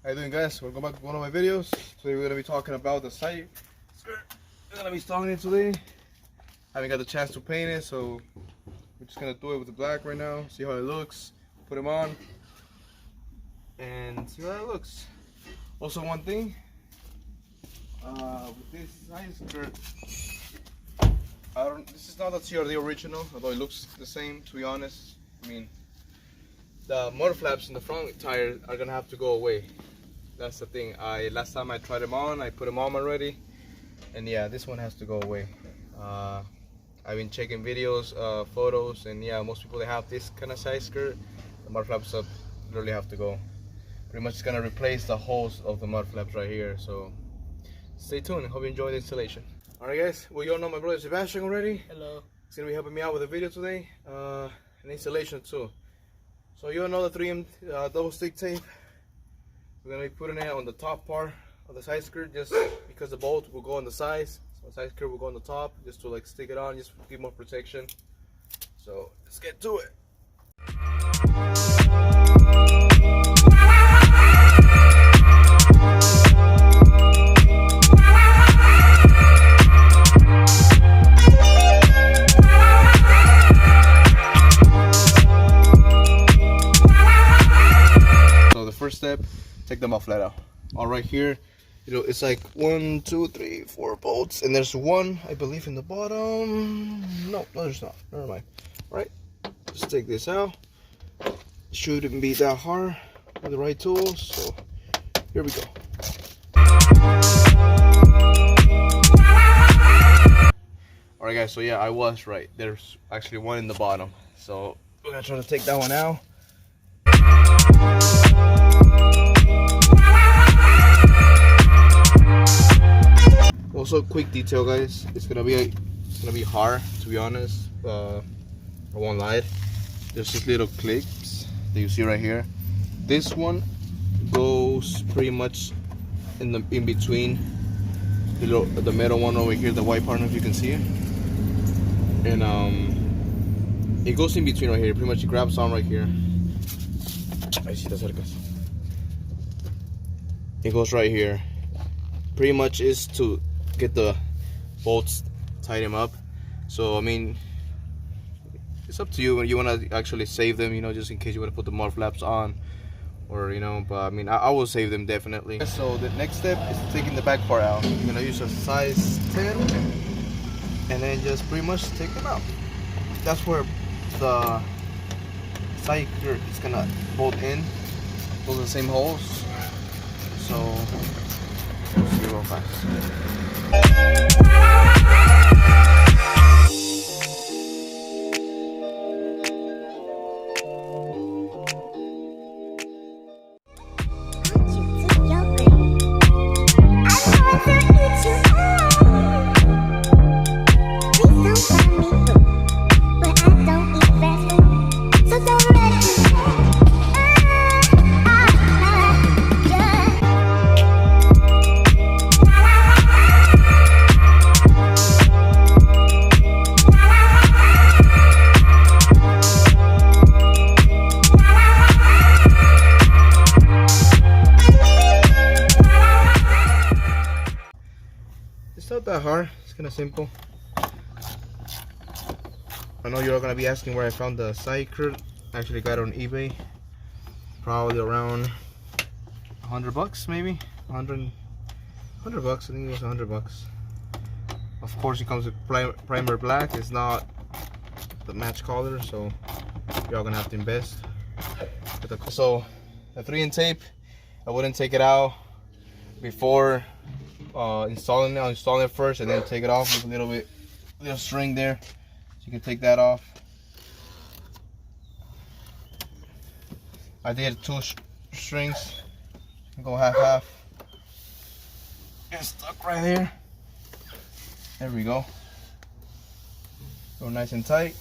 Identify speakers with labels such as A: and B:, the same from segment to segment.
A: How you doing, guys? Welcome back to one of my videos. Today we're gonna be talking about the side skirt. We're gonna be installing it today. Haven't got the chance to paint it, so we're just gonna do it with the black right now. See how it looks. Put them on and see how it looks. Also, one thing with this side skirt, this is not the CRD original, although it looks the same. To be honest, I mean, the motor flaps in the front tire are gonna have to go away. That's the thing. Last time I tried them on, I put them on already, and yeah, this one has to go away. I've been checking videos, photos, and yeah, most people, they have this kind of side skirt. The mud flaps up literally have to go. Pretty much it's gonna replace the holes of the mud flaps right here. So stay tuned. Hope you enjoy the installation. All right, guys. Well, you all know my brother Sebastian already.
B: Hello.
A: He's gonna be helping me out with a video today, and installation too. So you all know the 3M double stick tape. We're gonna be putting it on the top part of the side skirt, just because the bolt will go on the sides. So the side skirt will go on the top, just to like stick it on, just to give more protection. So let's get to it. So the first step, take the muffler out. All right, here, it's like 1, 2, 3, 4 bolts, and there's one, I believe, in the bottom. No, there's not. Never mind. All right, just take this out. Shouldn't be that hard with the right tools. So here we go. All right, guys. So yeah, I was right. There's actually one in the bottom. So we're gonna try to take that one out. Also, quick detail, guys. It's gonna be hard, to be honest. I won't lie. There's these little clips that you see right here. This one goes pretty much in between the metal one over here, the white part, if you can see it. And it goes in between right here. Pretty much it grabs on right here. It goes right here. Pretty much is to get the bolts, tighten them up. So I mean, it's up to you when you want to actually save them, you know, just in case you want to put the mud flaps on, or you know. But I mean, I will save them definitely. So the next step is taking the back part out. You're gonna use a size 10, and then just pretty much take them out. That's where the side skirt is gonna bolt in. Those are the same holes. So let's see real fast. It's not that hard, it's kind of simple. I know you're all gonna be asking where I found the side skirt. I actually got it on eBay, probably around $100 maybe. 100 bucks, I think it was $100. Of course it comes with primer black. It's not the match color, so you're gonna have to invest. So the 3M tape, I wouldn't take it out before installing it. I'll install it first and then take it off with a little string there, so you can take that off. I did 2 strings, go half. It's stuck right there. There we go. Go nice and tight.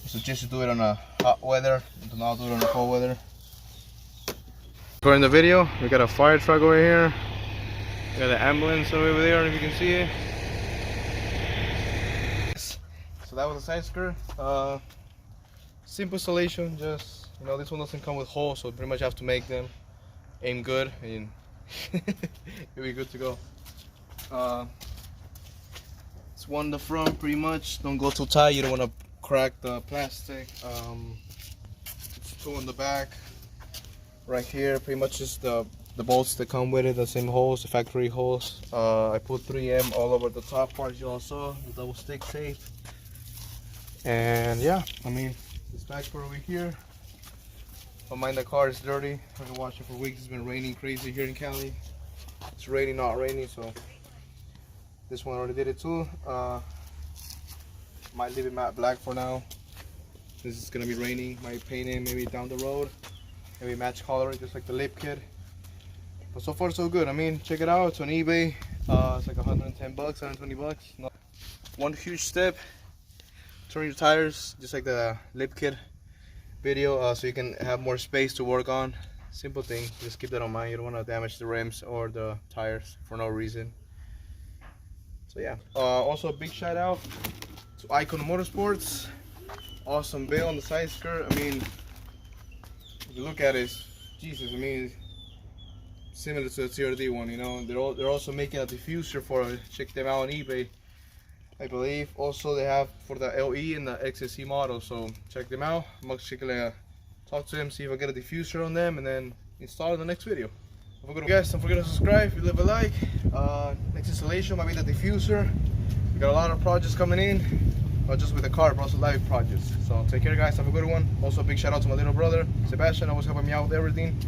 A: I suggest you do it on a hot weather. Do not do it on a cold weather. For in the video, we got a fire truck over here. We got the ambulance over there, if you can see it. So that was the side skirt. Simple installation. Just, you know, this one doesn't come with holes, so pretty much have to make them. aim good, and you'll be good to go. It's one in the front pretty much. Don't go too tight, you don't want to crack the plastic. It's two in the back. Right here, pretty much just the bolts that come with it, the same holes, the factory holes. I put 3M all over the top part, you all saw, the double stick tape. And yeah, I mean, this back part over here. Don't mind the car is dirty. I've been washing for weeks. It's been raining crazy here in Cali. It's raining, not raining, so this one already did it too. Might leave it matte black for now. This is gonna be raining. Might paint it maybe down the road. Maybe match color just like the lip kit. But so far so good. I mean, check it out. It's on eBay. It's like 110 bucks, 120 bucks. No. One huge step. Turn your tires just like the lip kit video, so you can have more space to work on. Simple thing. Just keep that in mind. You don't want to damage the rims or the tires for no reason. So yeah. Also a big shout out to IKON Motorsports. Awesome bill on the side skirt. I mean, if you look at it, Jesus, I mean, similar to the TRD one, you know. They're also making a diffuser for it. Check them out on eBay, I believe. Also, they have for the LE and the XSE model, so check them out. I'm actually gonna talk to them, see if I get a diffuser on them, and then install it in the next video. Guys, don't forget to subscribe, leave a like. Next installation might be the diffuser. We got a lot of projects coming in, not just with the car, but also live projects. So take care, guys. Have a good one. Also, a big shout out to my little brother, Sebastian, always helping me out with everything.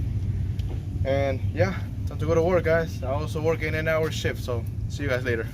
A: And yeah, time to go to work, guys. I also work in an 8-hour shift, so see you guys later.